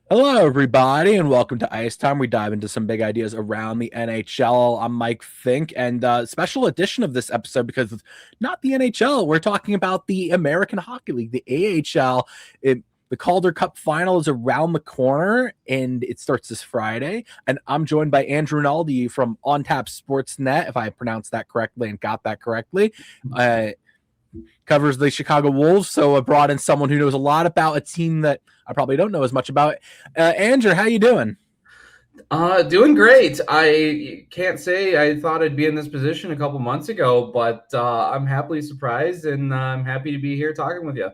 Hello, everybody, and welcome to Ice Time. We dive into some big ideas around the NHL. I'm Mike Fink, and special edition of this episode because it's not the NHL. We're talking about the American Hockey League, the AHL. The Calder Cup final is around the corner, and it starts this Friday. And I'm joined by Andrew Rinaldi from On Tap Sportsnet, if I pronounced that correctly and got that correctly. Covers the Chicago Wolves, so I brought in someone who knows a lot about a team that I probably don't know as much about. Andrew, how you doing? Doing great. I can't say I thought I'd be in this position a couple months ago, but I'm happily surprised and I'm happy to be here talking with you.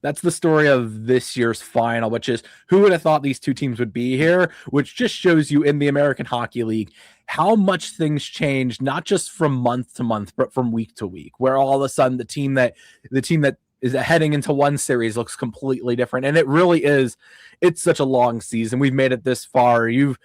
That's the story of this year's final, which is who would have thought these two teams would be here, which just shows you in the American Hockey League how much things change, not just from month to month, but from week to week, where all of a sudden the team that is heading into one series looks completely different. And it really is, it's such a long season. We've made it this far. You've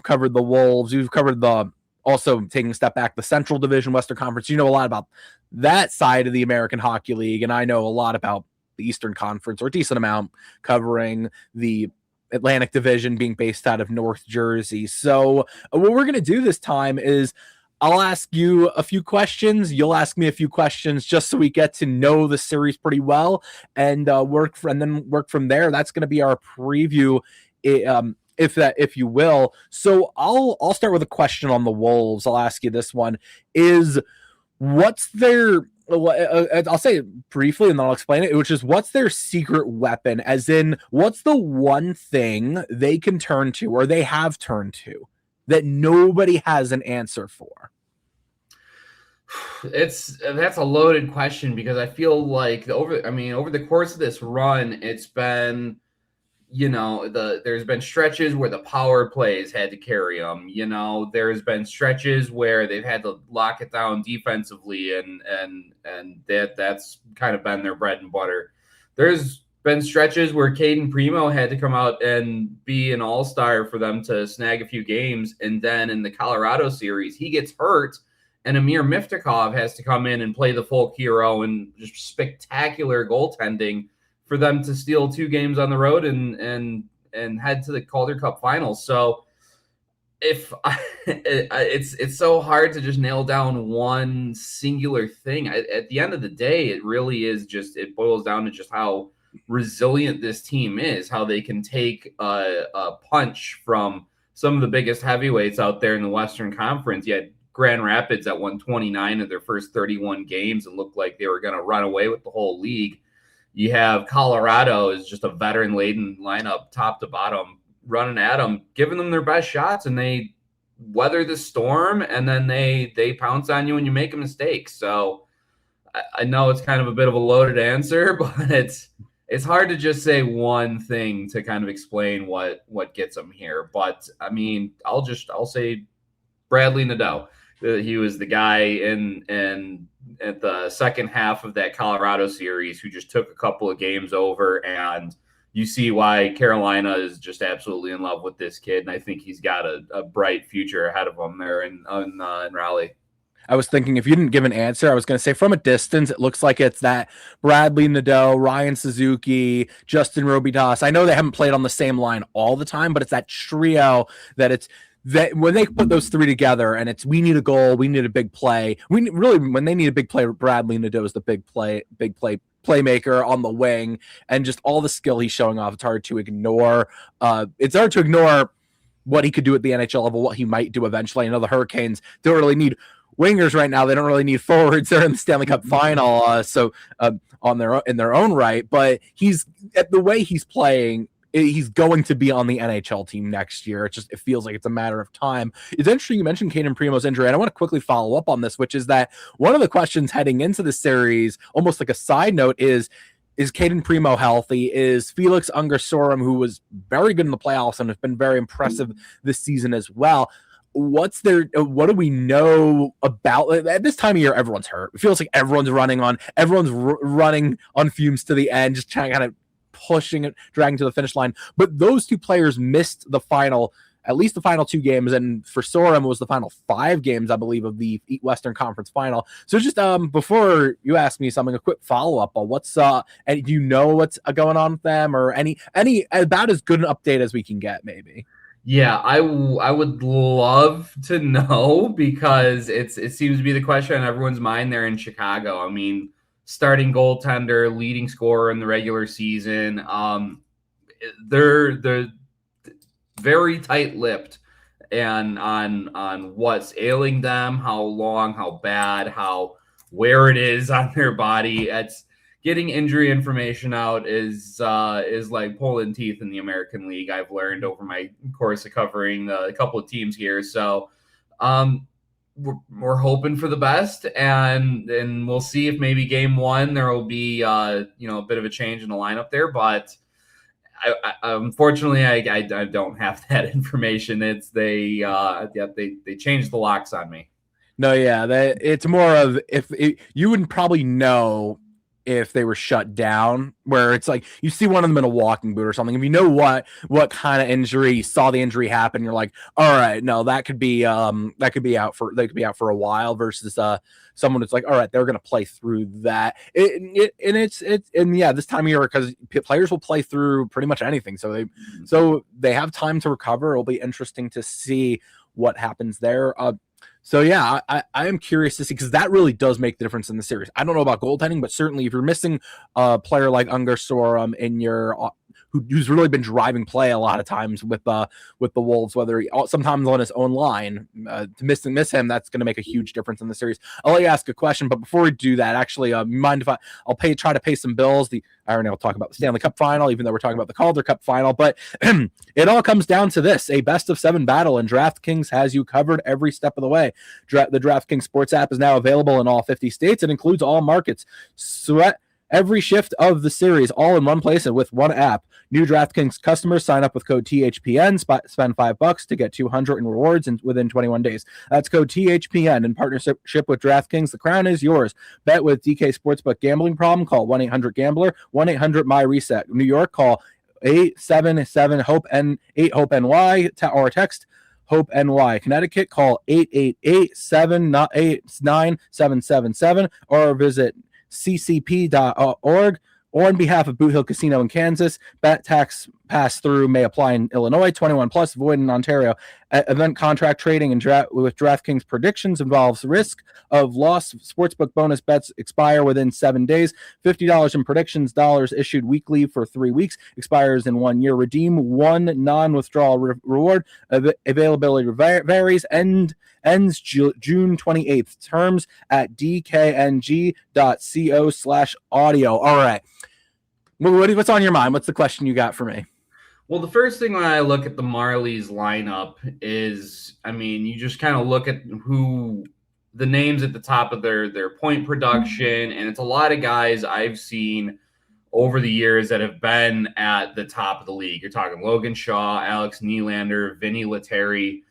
covered the Wolves, you've covered the also taking a step back, the Central Division, Western Conference. You know a lot about that side of the American Hockey League, and I know a lot about the Eastern Conference, or a decent amount, covering the Atlantic Division, being based out of North Jersey. So what we're going to do this time is I'll ask you a few questions. You'll ask me a few questions just so we get to know the series pretty well and work from there. That's going to be our preview, if you will. So I'll start with a question on the Wolves. I'll ask you this one: is what's their I'll say it briefly and then I'll explain it, which is what's their secret weapon? As in, what's the one thing they can turn to or they have turned to that nobody has an answer for? That's a loaded question because I feel like over the course of this run, it's been there's been stretches where the power plays had to carry them. There's been stretches where they've had to lock it down defensively, and that's kind of been their bread and butter. There's been stretches where Caden Primo had to come out and be an all-star for them to snag a few games, and then in the Colorado series, he gets hurt, and Amir Miftakov has to come in and play the folk hero and just spectacular goaltending for them to steal two games on the road and head to the Calder Cup finals. So it's so hard to just nail down one singular thing. At the end of the day, it really is it boils down to just how resilient this team is, how they can take a punch from some of the biggest heavyweights out there in the Western Conference. You had Grand Rapids that won 29 of their first 31 games and looked like they were going to run away with the whole league. You have Colorado is just a veteran-laden lineup, top to bottom, running at them, giving them their best shots, and they weather the storm, and then they pounce on you when you make a mistake. So I know it's kind of a bit of a loaded answer, but it's hard to just say one thing to kind of explain what gets them here. But I mean, I'll say Bradley Nadeau. He was the guy in at the second half of that Colorado series who just took a couple of games over, and you see why Carolina is just absolutely in love with this kid. And I think he's got a bright future ahead of him there in Raleigh. I was thinking if you didn't give an answer, I was going to say from a distance, it looks like it's that Bradley Nadeau, Ryan Suzuki, Justin Robidas. I know they haven't played on the same line all the time, but it's that trio that when they put those three together and it's we need a goal, we need a big play. When they need a big play, Bradley Nadeau is the big playmaker on the wing, and just all the skill he's showing off. It's hard to ignore. It's hard to ignore what he could do at the NHL level, what he might do eventually. I know the Hurricanes don't really need wingers right now. They don't really need forwards. They're in the Stanley Cup final, in their own right. But he's at the way he's playing. He's going to be on the NHL team next year. It feels like it's a matter of time. It's interesting you mentioned Caden Primo's injury, and I want to quickly follow up on this, which is that one of the questions heading into the series, almost like a side note, is Caden Primo healthy? Is Felix Ungersorum, who was very good in the playoffs and has been very impressive this season as well? What do we know about at this time of year? Everyone's hurt. It feels like everyone's running on fumes to the end, just trying to kind of pushing it, dragging to the finish line. But those two players missed the final at least the final 2 games, and for Sorum it was the final 5 games, I believe, of the Western Conference Final. So just before you ask me something, a quick follow up on what's and do you know what's going on with them, or any about as good an update as we can get, maybe? Yeah, I would love to know, because it seems to be the question on everyone's mind there in Chicago. I mean, starting goaltender, leading scorer in the regular season. They're very tight-lipped and on what's ailing them, how long, how bad, where it is on their body. It's getting injury information out is like pulling teeth in the American League. I've learned over my course of covering a couple of teams here. So we're hoping for the best, and we'll see if maybe game 1 there will be a bit of a change in the lineup there. But unfortunately, I don't have that information. They changed the locks on me. No, yeah, it's more of you wouldn't probably know if they were shut down, where it's like you see one of them in a walking boot or something. If you know what kind of injury, you saw the injury happen, you're like, all right, no, that could be out for a while, versus someone that's like, all right, they're gonna play through that. And yeah, this time of year, because players will play through pretty much anything, so they have time to recover. It'll be interesting to see what happens there. So yeah, I am curious to see, because that really does make the difference in the series. I don't know about goaltending, but certainly if you're missing a player like Unger Sorum in your who's really been driving play a lot of times with the Wolves, whether sometimes on his own line, to miss him, that's going to make a huge difference in the series. I'll let you ask a question, but before we do that, actually, mind if I'll try to pay some bills. I already will talk about the Stanley Cup final, even though we're talking about the Calder Cup final, but it all comes down to this: a best of 7 battle, and DraftKings has you covered every step of the way. The DraftKings Sports app is now available in all 50 states. It includes all markets. Sweat every shift of the series all in one place and with one app. New DraftKings customers sign up with code THPN, spend $5 to get 200 in rewards within 21 days. That's code THPN in partnership with DraftKings. The crown is yours. Bet with DK Sportsbook. Gambling problem? Call 1-800-GAMBLER, 1-800-MY-RESET. New York, call 877-HOPE-NY or text HOPE-NY. Connecticut, call 888-789-777 or visit ccp.org. Or on behalf of Boot Hill Casino in Kansas, bet tax pass-through may apply in Illinois, 21 plus, void in Ontario. Event contract trading and with DraftKings predictions involves risk of loss. Sportsbook bonus bets expire within 7 days. $50 in predictions, dollars issued weekly for 3 weeks, expires in 1 year. Redeem one non-withdrawal reward. Availability varies. Ends June 28th. Terms at dkng.co/audio. All right. What's on your mind? What's the question you got for me? Well, the first thing when I look at the Marlies lineup is, I mean, you just kind of look at who the names at the top of their point production, and it's a lot of guys I've seen over the years that have been at the top of the league. You're talking Logan Shaw, Alex Nylander, Vinny Lettieri.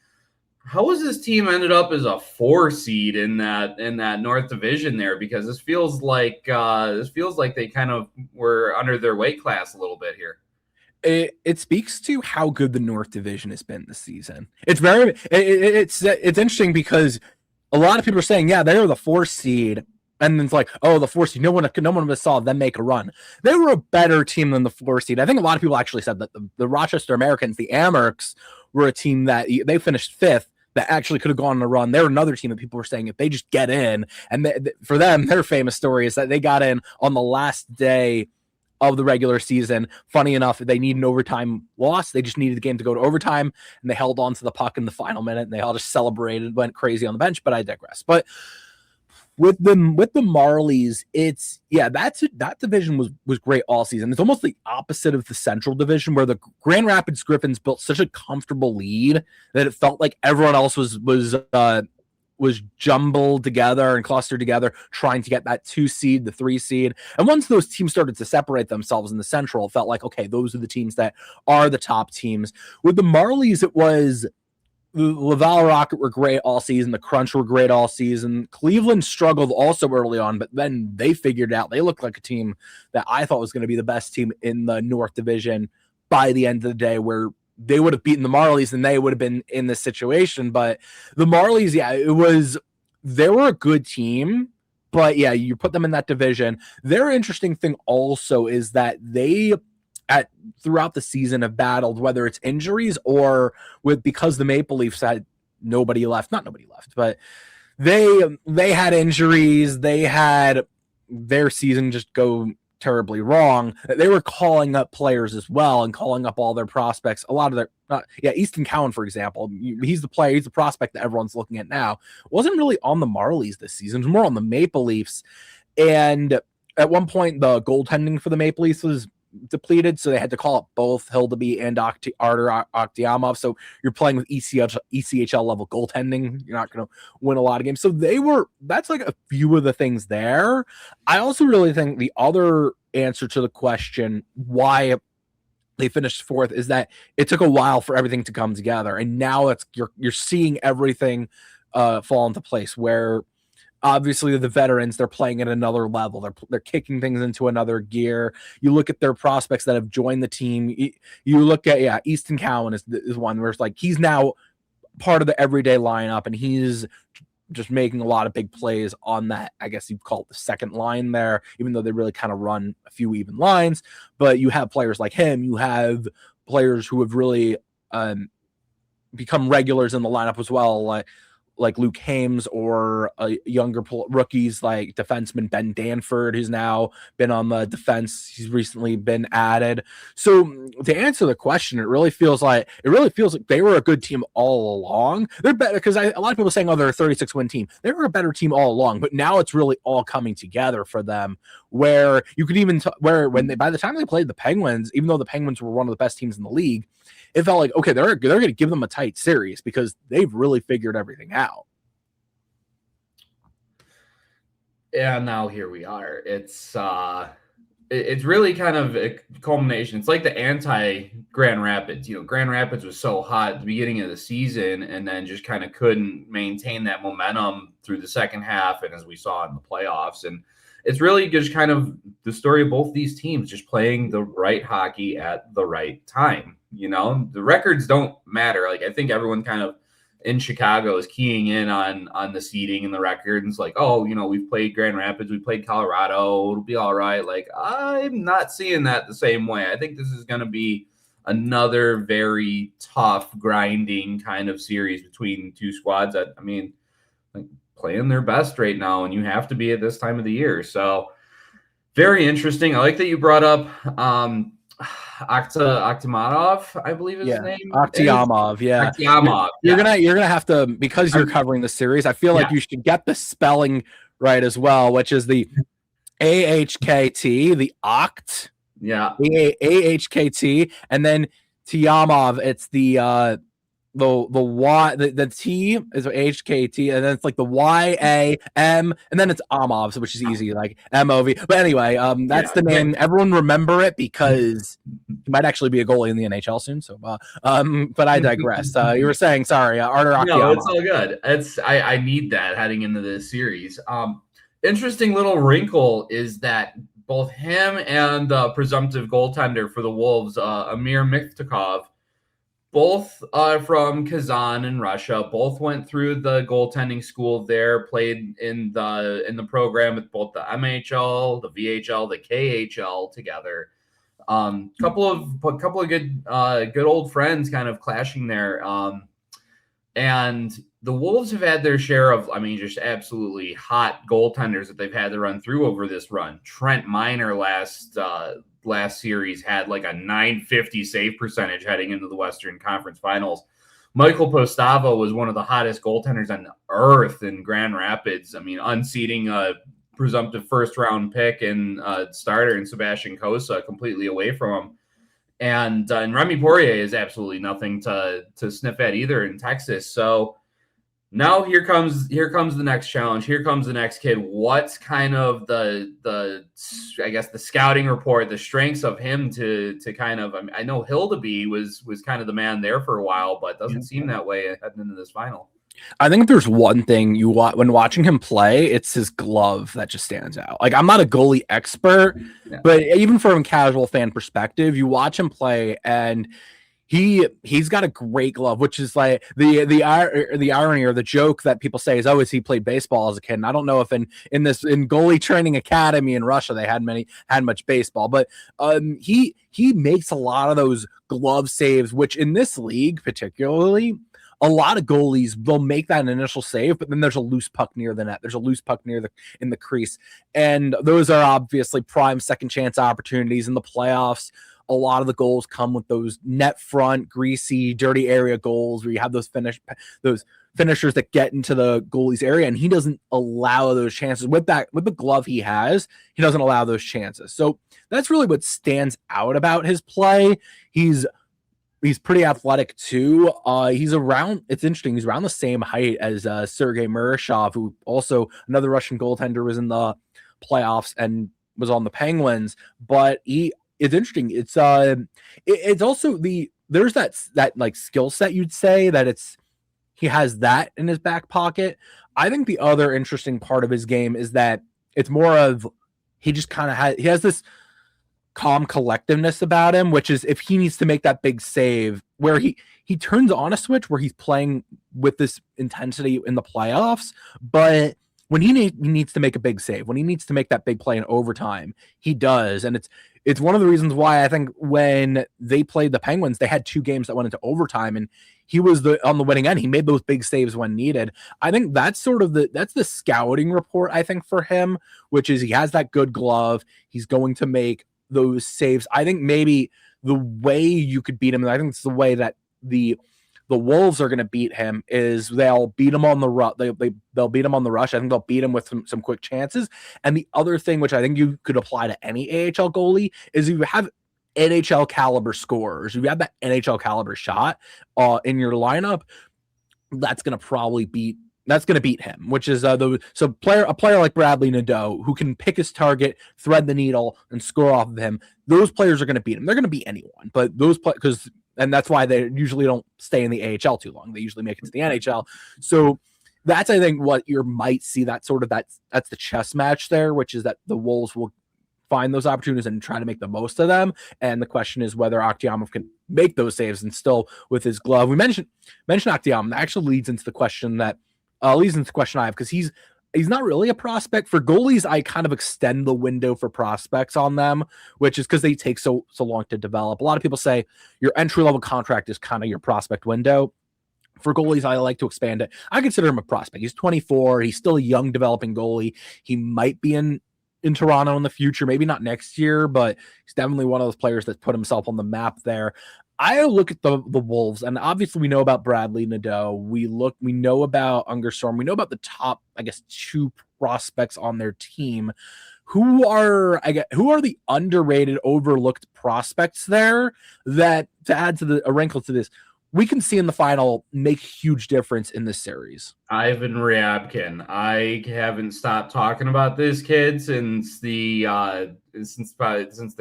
How has this team ended up as a 4 seed in that North Division there? Because this feels like they kind of were under their weight class a little bit here. It speaks to how good the North Division has been this season. It's interesting because a lot of people are saying, yeah, they were the 4 seed, and then it's like, oh, the 4 seed. No one saw them make a run. They were a better team than the 4 seed. I think a lot of people actually said that the Rochester Americans, the Amerks, were a team that they finished 5th. That actually could have gone on a run. They're another team that people were saying if they just get in, and for them, their famous story is that they got in on the last day of the regular season. Funny enough, they need an overtime loss. They just needed the game to go to overtime, and they held on to the puck in the final minute, and they all just celebrated, went crazy on the bench. But I digress. But with the Marlies, that division was great all season. It's almost the opposite of the Central Division, where the Grand Rapids Griffins built such a comfortable lead that it felt like everyone else was jumbled together and clustered together, trying to get that 2 seed, the 3 seed. And once those teams started to separate themselves in the Central, it felt like, okay, those are the teams that are the top teams. With the Marlies, it was the Laval Rocket were great all season. The Crunch were great all season. Cleveland struggled also early on, but then they figured it out. They looked like a team that I thought was going to be the best team in the North Division by the end of the day, where they would have beaten the Marlies and they would have been in this situation. But the Marlies, they were a good team. But yeah, you put them in that division. Their interesting thing also is that they throughout the season have battled, whether it's injuries or because the Maple Leafs had not nobody left, but they had injuries. They had their season just go terribly wrong. They were calling up players as well and calling up all their prospects. A lot of their, Easton Cowan, for example, he's the player, he's the prospect that everyone's looking at now. Wasn't really on the Marlies this season. It was more on the Maple Leafs. And at one point, the goaltending for the Maple Leafs was depleted, so they had to call up both Hildeby and Artur Akhtiamov. So you're playing with ECHL level goaltending. You're not going to win a lot of games. So that's like a few of the things there. I also really think the other answer to the question why they finished fourth is that it took a while for everything to come together, and now you're seeing everything fall into place where. Obviously, the veterans, they're playing at another level. They're kicking things into another gear. You look at their prospects that have joined the team. You look at, Easton Cowan is one where it's like he's now part of the everyday lineup, and he's just making a lot of big plays on that. I guess you'd call it the second line there, even though they really kind of run a few even lines. But you have players like him. You have players who have really become regulars in the lineup as well, like Luke Hames, or younger rookies like defenseman Ben Danford, who's now been on the defense. He's recently been added. So to answer the question, it really feels like they were a good team all along. They're better because a lot of people are saying, they're a 36-win team. They were a better team all along, but now it's really all coming together for them. Where you could even by the time they played the Penguins, even though the Penguins were one of the best teams in the league, it felt like, okay, they're going to give them a tight series because they've really figured everything out. Yeah, now here we are. It's really kind of a culmination. It's like the anti-Grand Rapids. Grand Rapids was so hot at the beginning of the season and then just kind of couldn't maintain that momentum through the second half, and as we saw in the playoffs. And it's really just kind of the story of both these teams just playing the right hockey at the right time. The records don't matter. Like, I think everyone kind of in Chicago is keying in on the seeding and the record. And it's like, we've played Grand Rapids, we played Colorado, it'll be all right. Like, I'm not seeing that the same way. I think this is going to be another very tough, grinding kind of series between two squads that, playing their best right now, and you have to be at this time of the year. So very interesting. I like that you brought up Akhtiamov, I believe his name. Akhtiamov, yeah. Akhtiamov. You're gonna have to, because you're covering the series, I feel like you should get the spelling right as well, which is the AHKT, the Oct. Yeah. AHKT, and then Tiamov, it's the Y, the T is HKT, and then it's like the YAM, and then it's Amov, which is easy, like MOV. But anyway, that's the name. Everyone remember it because he might actually be a goalie in the NHL soon. So, but I digress. You were saying, sorry, Artur Akhtiamov. No, it's all good. I need that heading into this series. Interesting little wrinkle is that both him and the presumptive goaltender for the Wolves, Amir Miktakov, both from Kazan in Russia, both went through the goaltending school there, played in the program with both the MHL, the VHL, the KHL together. Couple of good old friends kind of clashing there. And the Wolves have had their share of, just absolutely hot goaltenders that they've had to run through over this run. Trent Miner last series had like a .950 save percentage heading into the Western Conference Finals. Michael Postava was one of the hottest goaltenders on earth in Grand Rapids. Unseating a presumptive first-round pick and starter in Sebastian Kosa completely away from him. And Remy Poirier is absolutely nothing to sniff at either in Texas. So now here comes the next challenge. Here comes the next kid. What's kind of the scouting report, the strengths of him to kind of, I know Hildeby was kind of the man there for a while, but doesn't seem that way heading into this final. I think there's one thing when watching him play, it's his glove that just stands out. Like, I'm not a goalie expert, but even from a casual fan perspective, you watch him play and He's got a great glove, which is like the irony or the joke that people say is, oh, is he played baseball as a kid? And I don't know if in goalie training academy in Russia they had much baseball, but he makes a lot of those glove saves, which in this league particularly, a lot of goalies will make that initial save, but then there's a loose puck near the net. There's a loose puck in the crease, and those are obviously prime second chance opportunities in the playoffs. A lot of the goals come with those net front, greasy, dirty area goals where you have those finishers that get into the goalie's area, and he doesn't allow those chances. With the glove he has, he doesn't allow those chances. So that's really what stands out about his play. He's pretty athletic too. It's interesting, he's around the same height as Sergei Murashov, who also another Russian goaltender, was in the playoffs and was on the Penguins, but it's interesting. It's also there's that like skill set, you'd say that he has that in his back pocket. I think the other interesting part of his game is that it's more of he has this calm collectiveness about him, which is if he needs to make that big save where he turns on a switch where he's playing with this intensity in the playoffs, but when he needs to make a big save, when he needs to make that big play in overtime, he does. And it's one of the reasons why I think when they played the Penguins, they had 2 games that went into overtime, and he was on the winning end. He made those big saves when needed. I think that's that's the scouting report, I think, for him, which is he has that good glove. He's going to make those saves. I think maybe the way you could beat him, and I think it's the way that the Wolves are going to beat him, is they'll beat him on the rush. They'll beat him on the rush. I think they'll beat him with some quick chances. And the other thing, which I think you could apply to any AHL goalie, is you have NHL caliber scorers. You have that NHL caliber shot in your lineup. That's going to beat him, which is a player like Bradley Nadeau, who can pick his target, thread the needle, and score off of him. Those players are going to beat him. They're going to beat anyone, but and that's why they usually don't stay in the AHL too long. They usually make it to the NHL. So that's, I think, what you might see. That's the chess match there, which is that the Wolves will find those opportunities and try to make the most of them. And the question is whether Akhtiamov can make those saves and still with his glove. We mentioned Akhtiamov. That actually leads into the question I have, because he's not really a prospect. For goalies, I kind of extend the window for prospects on them, which is because they take so long to develop. A lot of people say your entry-level contract is kind of your prospect window. For goalies, I like to expand it. I consider him a prospect. He's 24. He's still a young, developing goalie. He might be in Toronto in the future, maybe not next year, but he's definitely one of those players that put himself on the map there. I look at the Wolves, and obviously we know about Bradley Nadeau. We know about Ungerstorm. We know about the top, I guess, 2 prospects on their team. Who are the underrated, overlooked prospects there that, to add to a wrinkle to this, we can see in the final make huge difference in this series? Ivan Ryabkin. I haven't stopped talking about this kid since the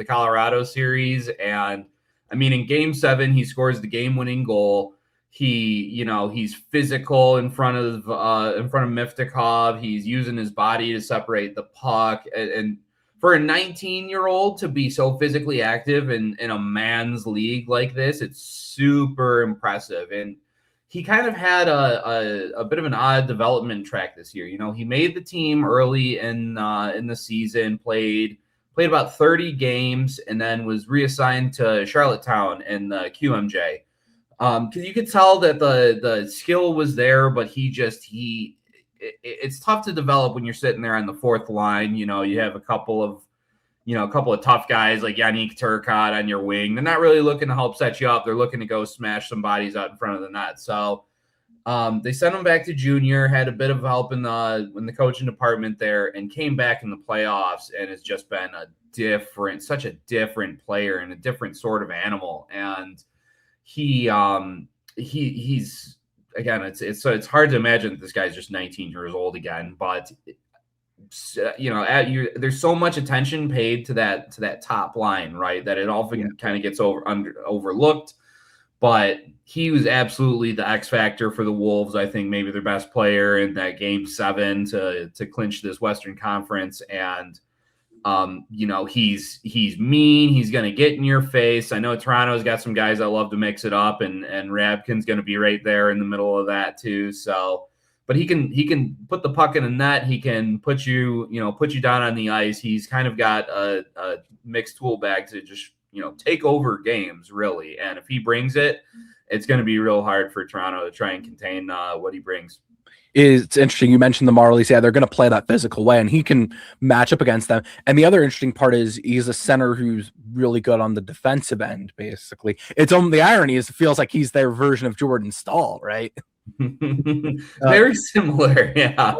Colorado series, and I mean, in Game 7, he scores the game-winning goal. He's physical in front of Miftakov. He's using his body to separate the puck, and for a 19-year-old to be so physically active in a man's league like this, it's super impressive. And he kind of had a bit of an odd development track this year. He made the team early in the season, played about 30 games, and then was reassigned to Charlottetown in the QMJ. You could tell that the skill was there, but it's tough to develop when you're sitting there on the 4th line. You have a couple of tough guys like Yannick Turcotte on your wing. They're not really looking to help set you up. They're looking to go smash some bodies out in front of the net. So they sent him back to junior, had a bit of help in the coaching department there, and came back in the playoffs, and has just been such a different player and a different sort of animal. And he's again, it's hard to imagine that this guy's just 19 years old again, but there's so much attention paid to that top line, right, that it often kind of gets overlooked. But he was absolutely the X factor for the Wolves. I think maybe their best player in that Game 7 to clinch this Western Conference. And He's mean. He's going to get in your face. I know Toronto's got some guys that love to mix it up, and Rabkin's going to be right there in the middle of that too. So, but he can put the puck in the net. He can put you down on the ice. He's kind of got a mixed tool bag to just take over games really. And if he brings it, it's going to be real hard for Toronto to try and contain what he brings. It's interesting. You mentioned the Marlies. Yeah, they're going to play that physical way, and he can match up against them. And the other interesting part is he's a center who's really good on the defensive end, basically. The irony is it feels like he's their version of Jordan Staal, right? Very similar, yeah.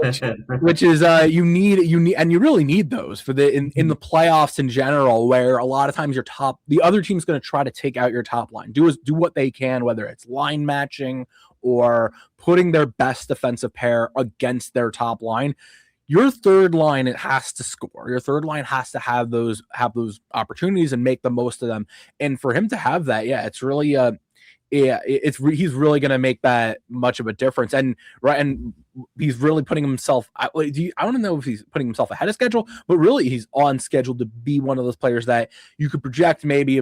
which is you need and you really need those for in the playoffs in general, where a lot of times the other team's going to try to take out your top line, do what they can, whether it's line matching or putting their best defensive pair against their top line. Your third line, it has to score. Your third line has to have those opportunities and make the most of them. And for him to have that, yeah, it's really he's really going to make that much of a difference. And he's really putting himself, I don't know if he's putting himself ahead of schedule, but really he's on schedule to be one of those players that you could project maybe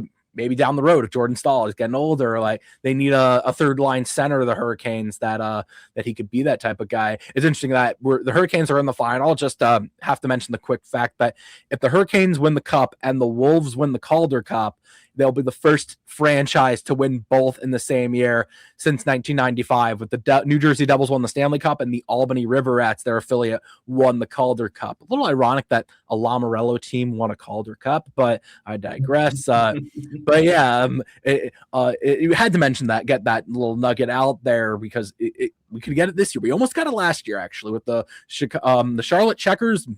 down the road if Jordan Staal is getting older, like they need a third line center of the Hurricanes that he could be that type of guy. It's interesting that the Hurricanes are in the final. I'll just have to mention the quick fact that if the Hurricanes win the Cup and the Wolves win the Calder Cup, they'll be the first franchise to win both in the same year since 1995, with the New Jersey Devils won the Stanley Cup and the Albany River Rats, their affiliate, won the Calder Cup. A little ironic that a Lamoriello team won a Calder Cup, but I digress. But yeah, you had to mention that, get that little nugget out there, because we could get it this year. We almost got it last year, actually, with the Charlotte Checkers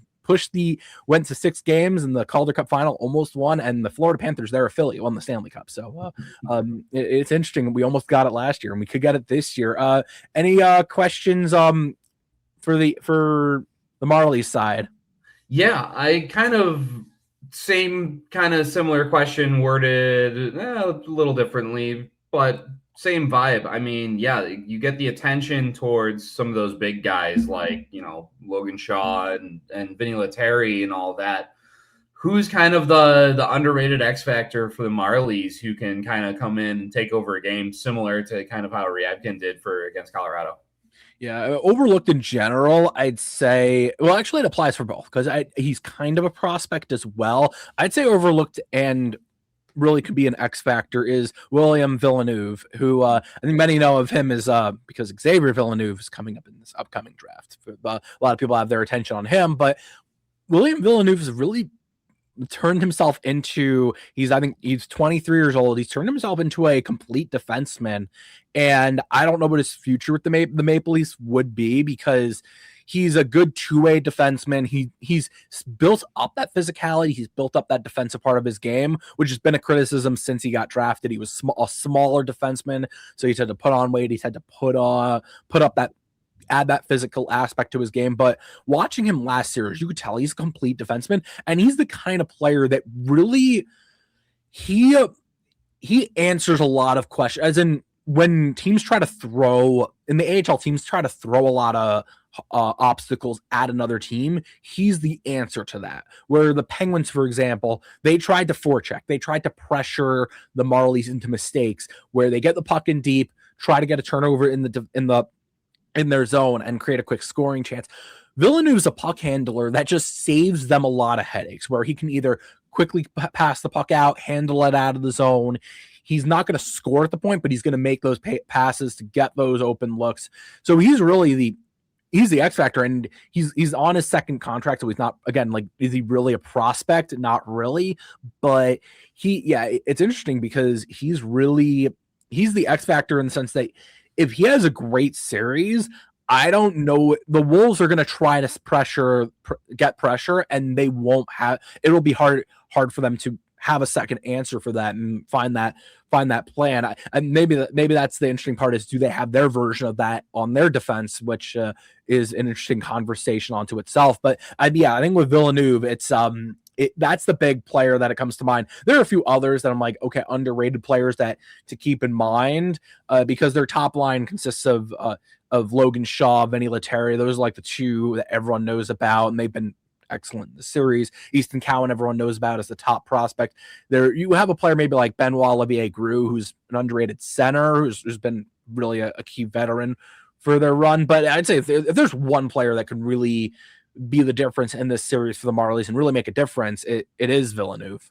went to 6 games in the Calder Cup final, almost won, and the Florida Panthers, their affiliate, won the Stanley Cup. So it's interesting. We almost got it last year, and we could get it this year. Any questions for the Marlies side? Yeah, I kind of similar question worded a little differently, but same vibe. I mean, yeah, you get the attention towards some of those big guys like, Logan Shaw and Vinny Lettieri and all that. Who's kind of the underrated X factor for the Marlies who can kind of come in and take over a game similar to kind of how Ryabkin did against Colorado? Yeah, overlooked in general, I'd say. Well, actually, it applies for both because he's kind of a prospect as well. I'd say overlooked and really could be an X factor is William Villeneuve, who I think many know of him as because Xavier Villeneuve is coming up in this upcoming draft. A lot of people have their attention on him, but William Villeneuve has really turned himself into, I think he's 23 years old. He's turned himself into a complete defenseman. And I don't know what his future with the Maple Leafs would be, because he's a good two-way defenseman. He's built up that physicality. He's built up that defensive part of his game, which has been a criticism since he got drafted. He was a smaller defenseman, so he's had to put on weight. He's had to add that physical aspect to his game. But watching him last series, you could tell he's a complete defenseman, and he's the kind of player that really he answers a lot of questions. As in, when teams try to throw in the AHL, teams try to throw a lot of obstacles at another team, he's the answer to that. Where the Penguins, for example, they tried to forecheck, they tried to pressure the Marlies into mistakes where they get the puck in deep, try to get a turnover in their zone and create a quick scoring chance. Villeneuve's a puck handler that just saves them a lot of headaches, where he can either quickly pass the puck out, handle it out of the zone. He's not going to score at the point, but he's going to make those passes to get those open looks. So he's really he's the X factor, and he's on his second contract. So he's not, again, like, is he really a prospect? Not really, but it's interesting because he's the X factor in the sense that if he has a great series, I don't know, the Wolves are going to try to get pressure, and they won't have. It'll be hard for them to have a second answer for that and find that plan. And maybe that's the interesting part, is do they have their version of that on their defense, which is an interesting conversation onto itself. But I think with Villeneuve, it's that's the big player that it comes to mind. There are a few others that I'm like, okay, underrated players that to keep in mind, because their top line consists of Logan Shaw, Vinny Lettieri. Those are like the two that everyone knows about, and they've been excellent in the series. Easton Cowan, everyone knows about as the top prospect. There, you have a player maybe like Benoit Olivier-Giroux, who's an underrated center, who's been really a key veteran for their run. But I'd say if there's one player that could really be the difference in this series for the Marlies and really make a difference, it is Villeneuve.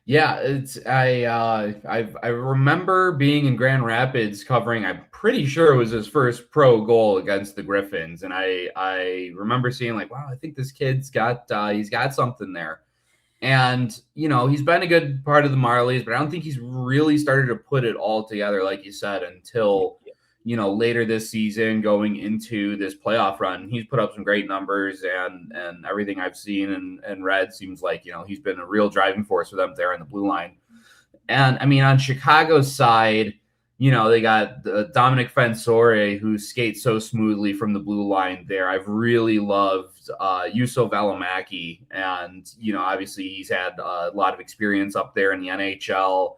Yeah, I remember being in Grand Rapids covering. I'm pretty sure it was his first pro goal against the Griffins, and I remember seeing like, wow, I think this kid's got he's got something there. And he's been a good part of the Marlies, but I don't think he's really started to put it all together, like you said, until later this season, going into this playoff run. He's put up some great numbers, and everything I've seen and read seems like he's been a real driving force for them there in the blue line. And I mean, on Chicago's side, they got Dominic Fensore, who skates so smoothly from the blue line there. I've really loved Juuso Välimäki, and obviously he's had a lot of experience up there in the NHL.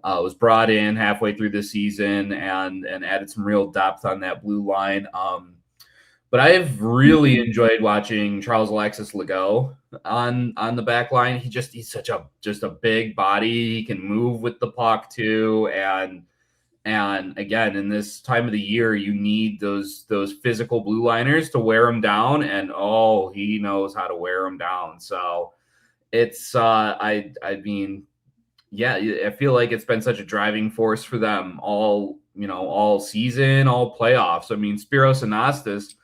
Was brought in halfway through the season and added some real depth on that blue line. But I've really enjoyed watching Charles Alexis Legault on the back line. He's such a big body. He can move with the puck too. And again, in this time of the year, you need those physical blue liners to wear them down. And he knows how to wear them down. So it's I mean, yeah, I feel like it's been such a driving force for them all season, all playoffs. I mean, Spiros Anastas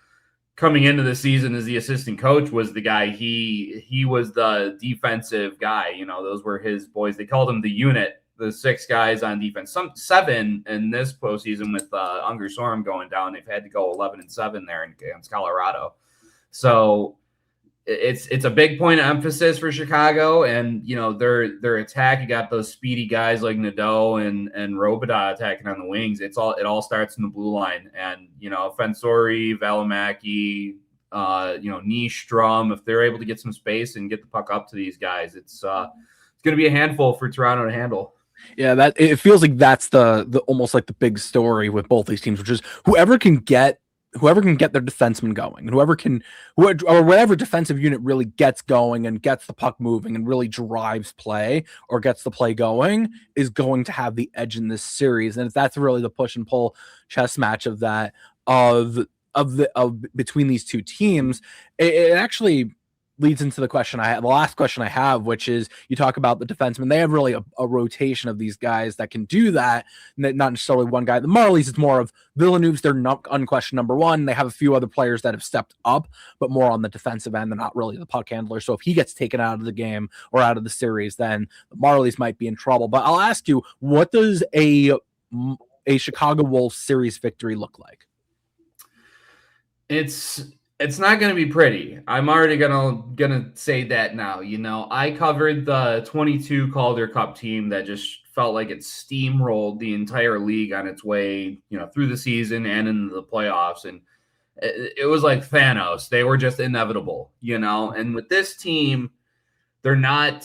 coming into the season as the assistant coach was the guy. He was the defensive guy. Those were his boys. They called him the unit, the 6 guys on defense. Some 7 in this postseason with Unger Sorum going down. They've had to go 11-7 there against Colorado. So it's a big point of emphasis for Chicago, and their attack. You got those speedy guys like Nadeau and Robidas attacking on the wings. It all starts in the blue line, and Fensore, Välimäki, Nyström. If they're able to get some space and get the puck up to these guys, it's going to be a handful for Toronto to handle. Yeah, that it feels like that's the almost like the big story with both these teams, which is whoever can get their defenseman going, and whatever defensive unit really gets going and gets the puck moving and really drives play or gets the play going is going to have the edge in this series. And if that's really the push and pull chess match of between these two teams, it actually leads into the last question I have, which is, you talk about the defensemen. They have really a rotation of these guys that can do that, not necessarily one guy. The Marlies, it's more of Villeneuve's their unquestioned number one. They have a few other players that have stepped up, but more on the defensive end. They're not really the puck handler. So if he gets taken out of the game or out of the series, then the Marlies might be in trouble. But I'll ask you, what does a Chicago Wolves series victory look like? It's not going to be pretty. I'm already gonna say that now. I covered the 22 Calder Cup team that just felt like it steamrolled the entire league on its way, through the season and into the playoffs. And it was like Thanos. They were just inevitable, And with this team, they're not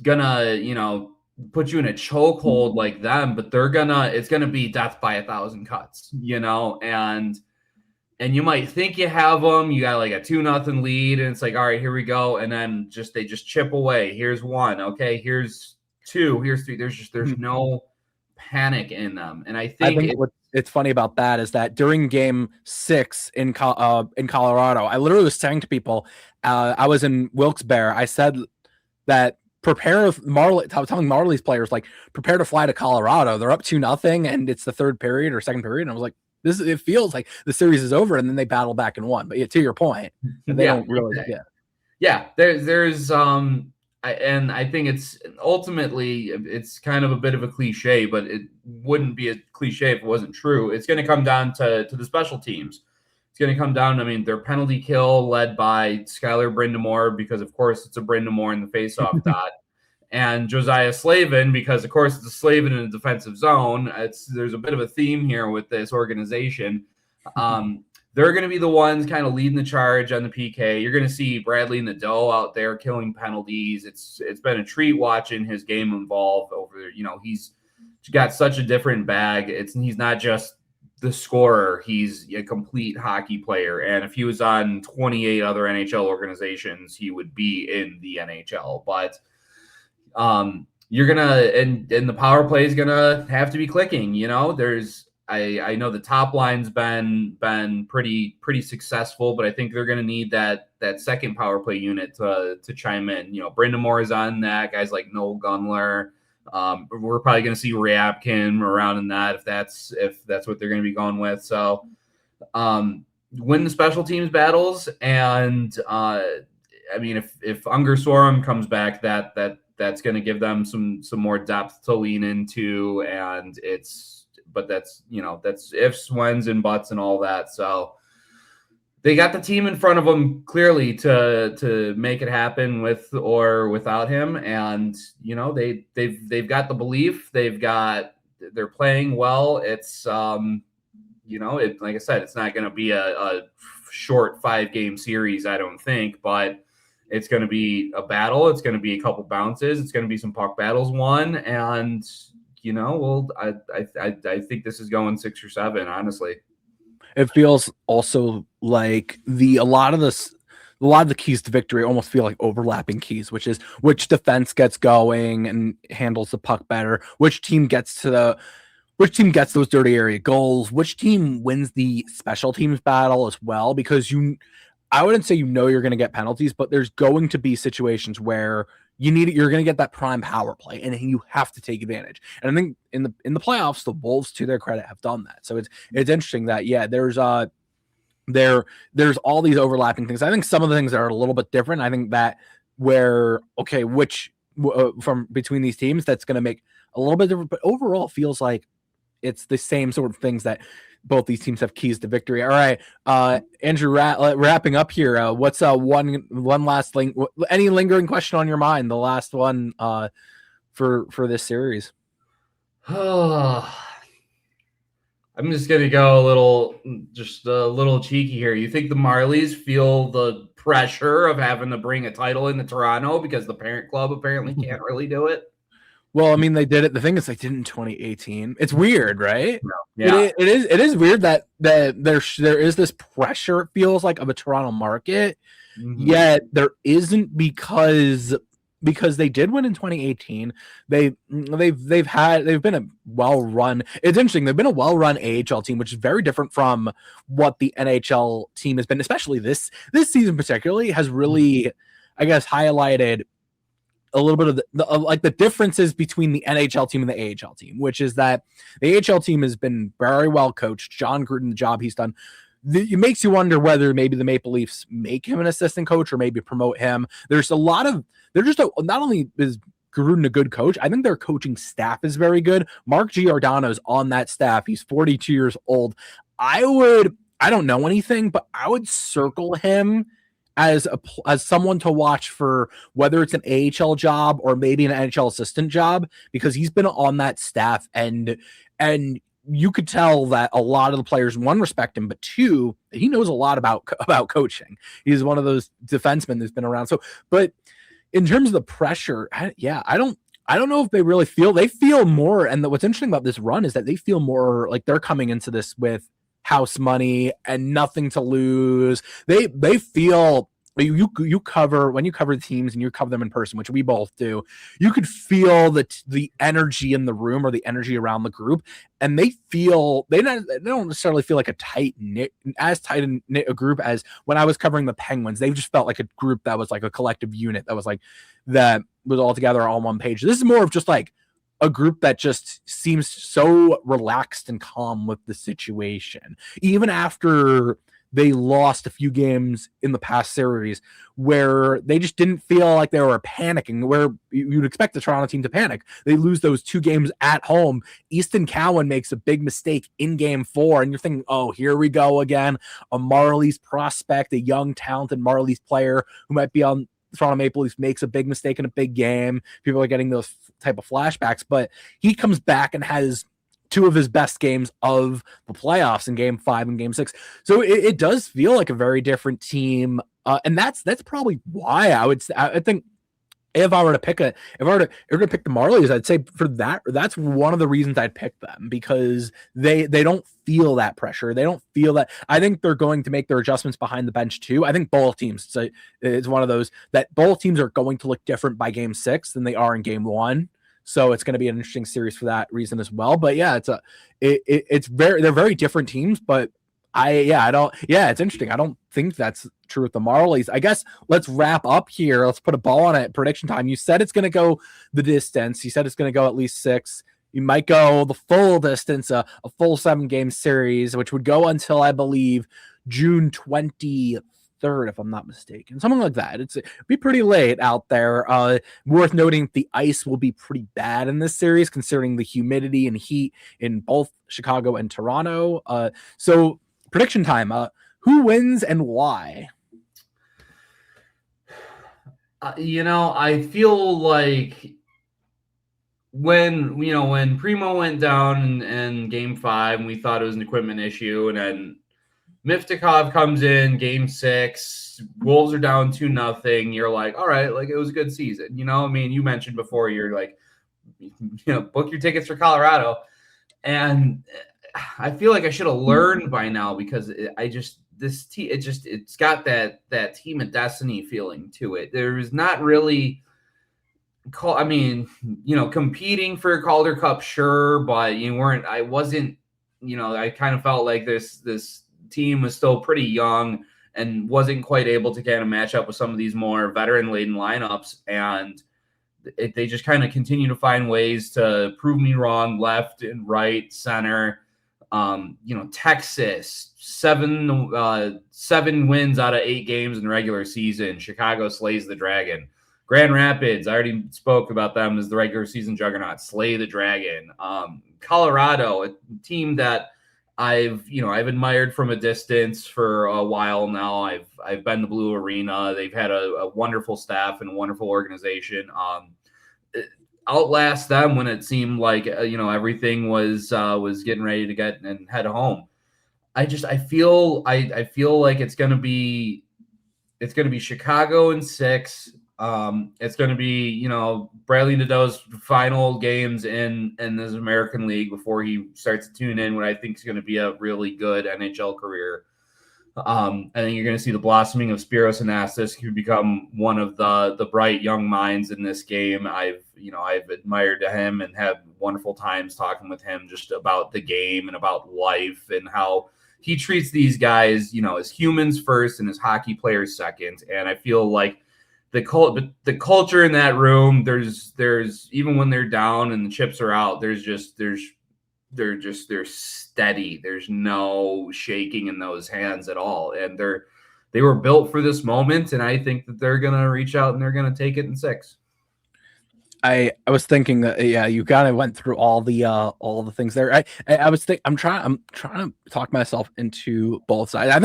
gonna, put you in a chokehold like them, but it's gonna be death by 1,000 cuts, And you might think you have them. You got like a 2-0 lead, and it's like, all right, here we go. And then they just chip away. Here's 1. Okay, here's 2. Here's 3. There's no panic in them. And I think what's funny about that is that during Game 6 in Colorado, I literally was saying to people, I was in Wilkes-Barre. I said that telling Marlies players, like, prepare to fly to Colorado. They're up 2-0, and it's the third period or second period. And I was like, it feels like the series is over, and then they battle back and won. But yeah, to your point, they don't really. Yeah. There's and I think it's ultimately, it's kind of a bit of a cliche, but it wouldn't be a cliche if it wasn't true. It's going to come down to the special teams. It's going to come down. I mean, their penalty kill led by Skylar Brindamore, because of course it's a Brindamore in the faceoff dot. And Josiah Slavin, because of course it's a Slavin in a defensive zone. There's a bit of a theme here with this organization. They're going to be the ones kind of leading the charge on the PK. You're going to see Bradley Nadeau out there killing penalties. It's been a treat watching his game evolve over. He's got such a different bag. He's not just the scorer, he's a complete hockey player. And if he was on 28 other NHL organizations, he would be in the NHL. But you're gonna and the power play is gonna have to be clicking. I know the top line's been pretty successful, but I think they're gonna need that second power play unit to chime in. Brendan Moore is on that. Guys like Noel Gunler. We're probably gonna see Ryabkin around in that if that's what they're gonna be going with. So win the special teams battles, and if Unger Sorum comes back, that's going to give them some more depth to lean into, and that's ifs, whens, and buts, and all that. So they got the team in front of them clearly to make it happen with or without him, and they've got the belief, they're playing well. It's like I said, it's not going to be a short 5-game series, I don't think, but it's going to be a battle. It's going to be a couple bounces. It's going to be some puck battles won. And, I think this is going 6 or 7, honestly. It feels also like a lot of the keys to victory almost feel like overlapping keys, which is which defense gets going and handles the puck better, which team gets those dirty area goals, which team wins the special teams battle as well, because I wouldn't say you're going to get penalties, but there's going to be situations where you're going to get that prime power play, and you have to take advantage. And I think in the playoffs, the Wolves, to their credit, have done that. So it's interesting that there's all these overlapping things. I think some of the things are a little bit different. I think that which from between these teams, that's going to make a little bit different, but overall feels like it's the same sort of things that both these teams have keys to victory. All right, Andrew, wrapping up here. What's one last thing? Any lingering question on your mind? The last one for this series. I'm just gonna go a little cheeky here. You think the Marlies feel the pressure of having to bring a title into Toronto because the parent club apparently can't really do it? Well, I mean, they did it. The thing is, they did it in 2018. It's weird, right? Yeah. It is weird that there is this pressure, it feels like, of a Toronto market, yet there isn't, because they did win in 2018. They've been a well-run. It's interesting. They've been a well-run AHL team, which is very different from what the NHL team has been, especially this season particularly has really, I guess, highlighted a little bit of the differences between the NHL team and the AHL team, which is that the AHL team has been very well coached. John Gruden, the job he's done, it makes you wonder whether maybe the Maple Leafs make him an assistant coach or maybe promote him. Not only is Gruden a good coach, I think their coaching staff is very good. Mark Giordano's on that staff. He's 42 years old. I don't know anything, but I would circle him as someone to watch for, whether it's an AHL job or maybe an NHL assistant job, because he's been on that staff, and you could tell that a lot of the players, one, respect him, but two, he knows a lot about coaching. He's one of those defensemen that's been around. So, but in terms of the pressure, I don't know if they feel more. And what's interesting about this run is that they feel more like they're coming into this with house money and nothing to lose. They feel, you cover, when you cover the teams and you cover them in person, which we both do, you could feel the energy in the room or the energy around the group, and they don't necessarily feel like as tight a group as when I was covering the Penguins. They just felt like a group that was like a collective unit that was all together on one page. This is more of just like a group that just seems so relaxed and calm with the situation, even after they lost a few games in the past series where they just didn't feel like they were panicking, where you'd expect the Toronto team to panic. They lose those 2 games at home. Easton Cowan makes a big mistake in game 4, and you're thinking, oh, here we go again. A Marlies prospect, a young, talented Marlies player who might be on Toronto Maple Leafs, makes a big mistake in a big game. People are getting those type of flashbacks, but he comes back and has 2 of his best games of the playoffs in game 5 and game 6. So it does feel like a very different team. And that's probably why I think if I were to pick the Marlies, I'd say for that's one of the reasons I'd pick them, because they don't feel that pressure. They don't feel that. I think they're going to make their adjustments behind the bench too. I think both teams, so it's one of those that both teams are going to look different by game 6 than they are in game 1. So it's going to be an interesting series for that reason as well. But yeah, they're very different teams, but it's interesting. I don't think that's true with the Marlies. I guess let's wrap up here. Let's put a ball on it. Prediction time. You said it's going to go the distance. You said it's going to go at least 6. You might go the full distance, a full 7-game series, which would go until, I believe, June 23rd, if I'm not mistaken. Something like that. It'd be pretty late out there. Worth noting, the ice will be pretty bad in this series, considering the humidity and heat in both Chicago and Toronto. So prediction time. Who wins and why? I feel like when Primo went down in game 5, and we thought it was an equipment issue, and then Miftakov comes in game 6, Wolves are down 2-0. You're like, all right, like it was a good season. You mentioned before, you're like, book your tickets for Colorado. And I feel like I should have learned by now, because it's got that team of destiny feeling to it. There's not really competing for a Calder Cup, sure, but I kind of felt like this team was still pretty young and wasn't quite able to kind of match up with some of these more veteran-laden lineups, and they just kind of continue to find ways to prove me wrong, left and right, center. Texas, 7 wins out of 8 games in the regular season. Chicago slays the Dragon. Grand Rapids, I already spoke about them as the regular season juggernaut, slay the Dragon. Colorado, a team that I've admired from a distance for a while now. I've been to Blue Arena. They've had a wonderful staff and a wonderful organization. Outlast them when it seemed like everything was getting ready to get and head home. I feel like it's gonna be Chicago in 6. It's going to be, Bradley Nadeau's final games in this American League before he starts to tune in what I think is going to be a really good NHL career. I think you're going to see the blossoming of Spiros Anastas, who become one of the bright young minds in this game. I've admired him and had wonderful times talking with him just about the game and about life and how he treats these guys, as humans first and as hockey players second. And I feel like the culture in that room, there's even when they're down and the chips are out, they're steady. There's no shaking in those hands at all. And they were built for this moment. And I think that they're going to reach out and they're going to take it in 6. I was thinking that you kind of went through all the things there. I'm trying to talk myself into both sides. I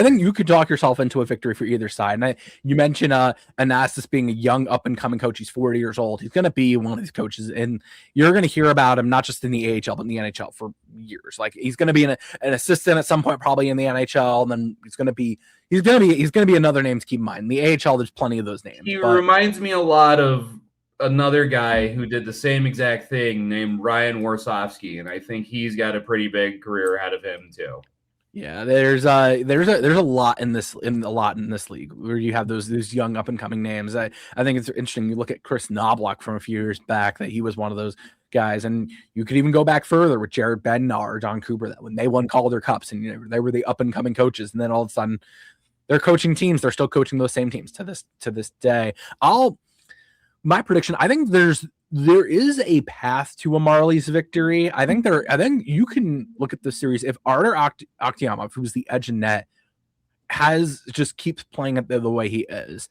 think you could talk yourself into a victory for either side. And you mentioned Anastas being a young up and coming coach. He's 40 years old. He's going to be one of these coaches, and you're going to hear about him not just in the AHL but in the NHL for years. Like he's going to be an assistant at some point, probably in the NHL, and then he's going to be another name to keep in mind. In the AHL, there's plenty of those names. He reminds me a lot of another guy who did the same exact thing named Ryan Warsofsky, and I think he's got a pretty big career ahead of him too. Yeah, there's a lot in this league where you have those young up and coming names. I think it's interesting. You look at Chris Knobloch from a few years back, that he was one of those guys, and you could even go back further with Jared Bednar, John Cooper, that when they won Calder Cups and they were the up and coming coaches, and then all of a sudden they're coaching teams. They're still coaching those same teams to this day. My prediction, I think there is a path to a Marlies victory. I think you can look at the series if Artur Akhtiamov, who's the edge and net, keeps playing it the way he is.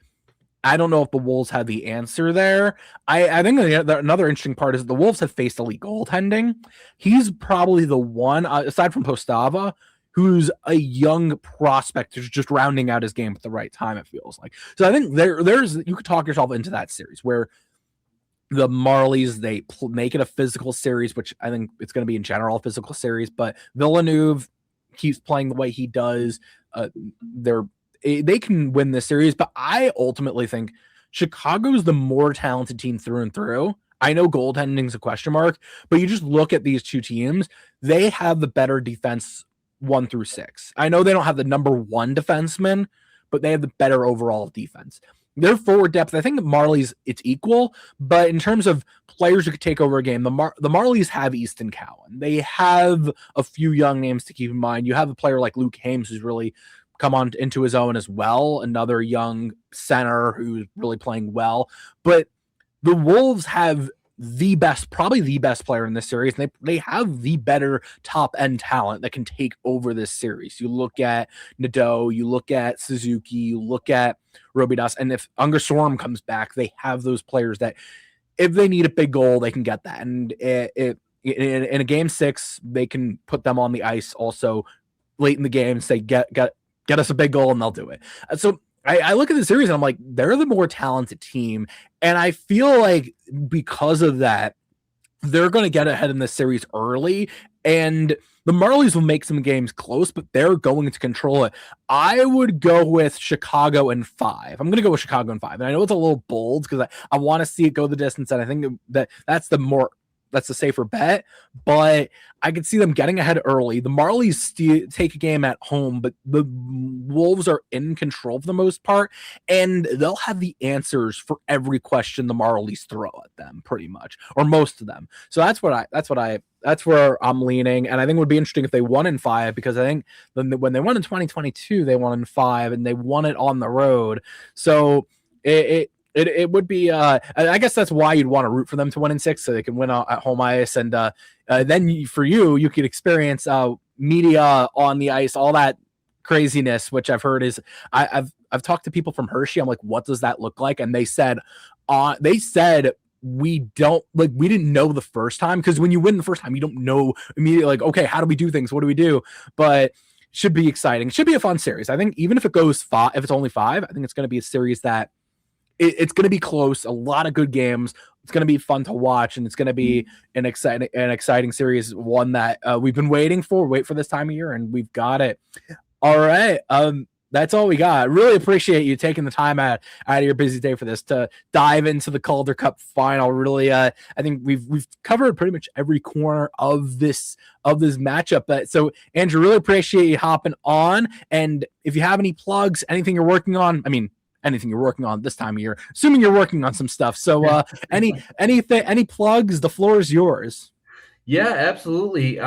I don't know if the Wolves have the answer there. I think another interesting part is the Wolves have faced elite goaltending. He's probably the one, aside from Postava, who's a young prospect who's just rounding out his game at the right time, it feels like. So I think you could talk yourself into that series where the Marlies, they make it a physical series, which I think it's going to be in general a physical series, but Villeneuve keeps playing the way he does. They can win this series, but I ultimately think Chicago's the more talented team through and through. I know goaltending's a question mark, but you just look at these two teams, they have the better defense 1 through 6. I know they don't have the number 1 defenseman, but they have the better overall defense. Their forward depth, I think Marlies, it's equal, but in terms of players who could take over a game, the Marlies have Easton Cowan. They have a few young names to keep in mind. You have a player like Luke Hames who's really come on into his own as well, another young center who's really playing well. But the Wolves have probably the best player in this series, and they have the better top end talent that can take over this series. You look at Nadeau, you look at Suzuki, you look at Robidas, and if Unger Storm comes back, they have those players that if they need a big goal, they can get that. And in a game 6, they can put them on the ice also late in the game and say, get us a big goal, and they'll do it. So I look at the series and I'm like, they're the more talented team. And I feel like because of that, they're going to get ahead in this series early. And the Marlies will make some games close, but they're going to control it. I would go with Chicago in 5. I'm going to go with Chicago in 5. And I know it's a little bold because I want to see it go the distance. And I think that's the safer bet, but I could see them getting ahead early. The Marlies take a game at home, but the Wolves are in control for the most part, and they'll have the answers for every question the Marlies throw at them, pretty much, or most of them. So that's where I'm leaning, and I think it would be interesting if they won in 5, because I think when they won in 2022, they won in 5, and they won it on the road. So it would be, I guess that's why you'd want to root for them to win in 6, so they can win at home ice. And then you could experience media on the ice, all that craziness, which I've heard is, I've talked to people from Hershey. I'm like, what does that look like? And they said we didn't know the first time, because when you win the first time, you don't know immediately, like, okay, how do we do things? What do we do? But should be exciting. Should be a fun series. I think even if it goes 5, if it's only 5, I think it's going to be a series that it's going to be close, a lot of good games. It's going to be fun to watch, and it's going to be an exciting series, one that we've been waiting for. Wait for this time of year, and we've got it. All right. That's all we got. Really appreciate you taking the time out of your busy day for this to dive into the Calder Cup final. Really, I think we've covered pretty much every corner of this matchup. But so, Andrew, really appreciate you hopping on. And if you have any plugs, anything you're working on, anything you're working on this time of year, assuming you're working on some stuff. So any plugs, the floor is yours. Yeah, absolutely.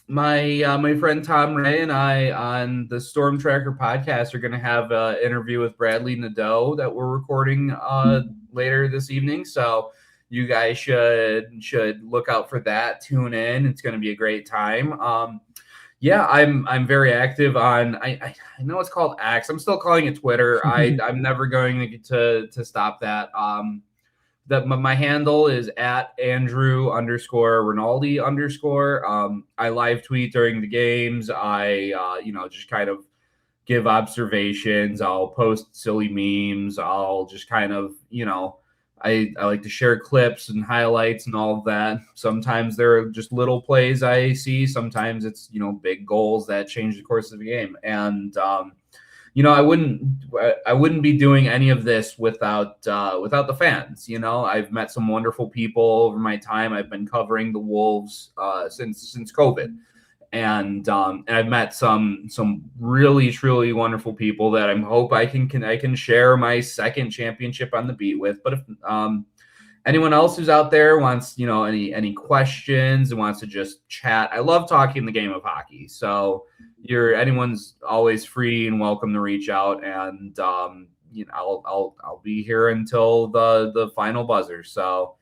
My friend Tom Ray and I on the Storm Tracker podcast are going to have an interview with Bradley Nadeau that we're recording later this evening. So you guys should look out for that. Tune in. It's going to be a great time. Yeah, I'm very active on. I know it's called X. I'm still calling it Twitter. I'm never going to stop that. My handle is at Andrew_Rinaldi_. I live tweet during the games. I just kind of give observations. I'll post silly memes. I'll just kind of I like to share clips and highlights and all of that. Sometimes there are just little plays I see. Sometimes it's, big goals that change the course of the game. And, I wouldn't be doing any of this without the fans. I've met some wonderful people over my time. I've been covering the Wolves since COVID. And I've met some really, truly wonderful people that I hope I can share my second championship on the beat with. But if anyone else who's out there wants, any questions and wants to just chat, I love talking the game of hockey. So anyone's always free and welcome to reach out. And I'll be here until the final buzzer. So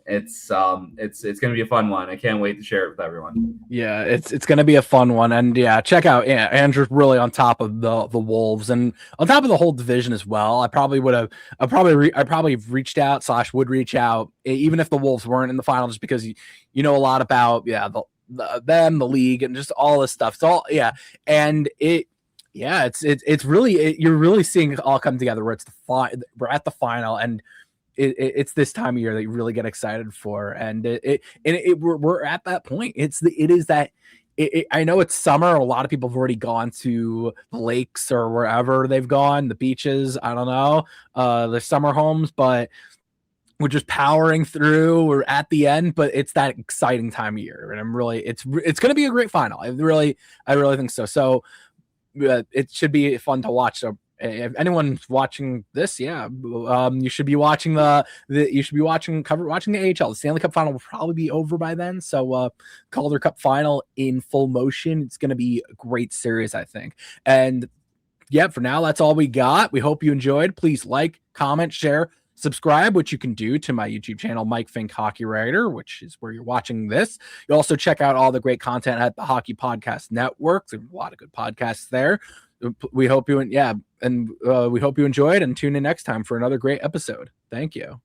it's going to be a fun one. I can't wait to share it with everyone. Yeah, it's going to be a fun one. And yeah, check out Andrew's really on top of the Wolves and on top of the whole division as well. I probably reached out / would reach out even if the Wolves weren't in the final, just because you know a lot about them, the league, and just all this stuff. It's all and it's really you're really seeing it all come together where we're at the final, and it's this time of year that you really get excited for, and we're at that point. It is that I know it's summer. A lot of people have already gone to the lakes or wherever they've gone, the beaches. I don't know, their summer homes, but we're just powering through. We're at the end, but it's that exciting time of year, and it's going to be a great final. I really think so. So it should be fun to watch. So if anyone's watching this, you should be watching watching the AHL. The Stanley Cup final will probably be over by then. So Calder Cup final in full motion. It's going to be a great series, I think. And yeah, for now, that's all we got. We hope you enjoyed. Please like, comment, share, subscribe, which you can do to my YouTube channel, Mike Fink Hockey Writer, which is where you're watching this. You also check out all the great content at the Hockey Podcast Network. There's a lot of good podcasts there. We hope you we hope you enjoyed, and tune in next time for another great episode. Thank you.